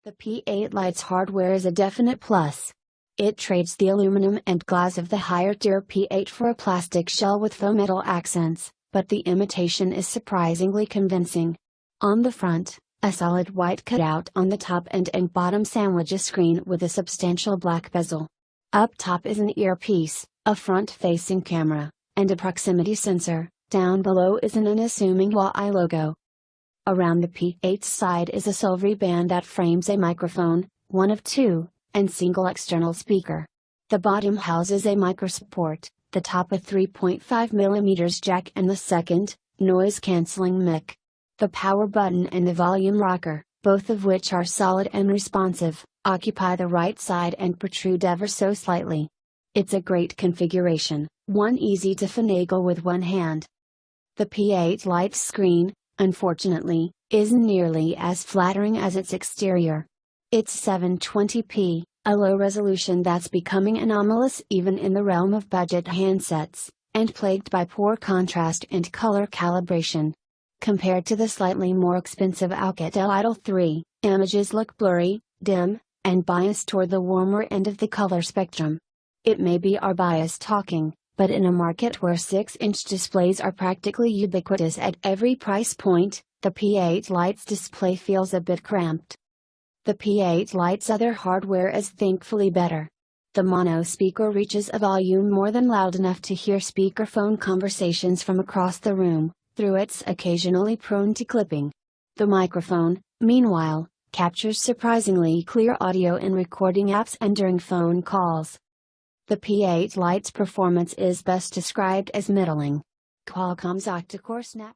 The P8 Lite's hardware is a definite plus. It trades the aluminum and glass of the higher-tier P8 for a plastic shell with faux metal accents, but the imitation is surprisingly convincing. On the front, a solid white cutout on the top and bottom sandwich a screen with a substantial black bezel. Up top is an earpiece, a front-facing camera, and a proximity sensor. Down below is an unassuming HUAWEI logo. Around the P8's side is a silvery band that frames a microphone, one of two, and single external speaker. The bottom houses a microSD port, the top a 3.5mm jack and the second, noise-canceling mic. The power button and the volume rocker, both of which are solid and responsive, occupy the right side and protrude ever so slightly. It's a great configuration, one easy to finagle with one hand. The P8 Lite's screen, unfortunately, isn't nearly as flattering as its exterior. It's 720p, a low resolution that's becoming anomalous even in the realm of budget handsets, and plagued by poor contrast and color calibration. Compared to the slightly more expensive Alcatel Idol 3, images look blurry, dim, and biased toward the warmer end of the color spectrum. It may be our bias talking, but in a market where 6-inch displays are practically ubiquitous at every price point, the P8 Lite's display feels a bit cramped. The P8 Lite's other hardware is thankfully better. The mono speaker reaches a volume more than loud enough to hear speakerphone conversations from across the room, though it's occasionally prone to clipping. The microphone, meanwhile, captures surprisingly clear audio in recording apps and during phone calls. The P8 Lite's performance is best described as middling. Qualcomm's octa-core Snapdragon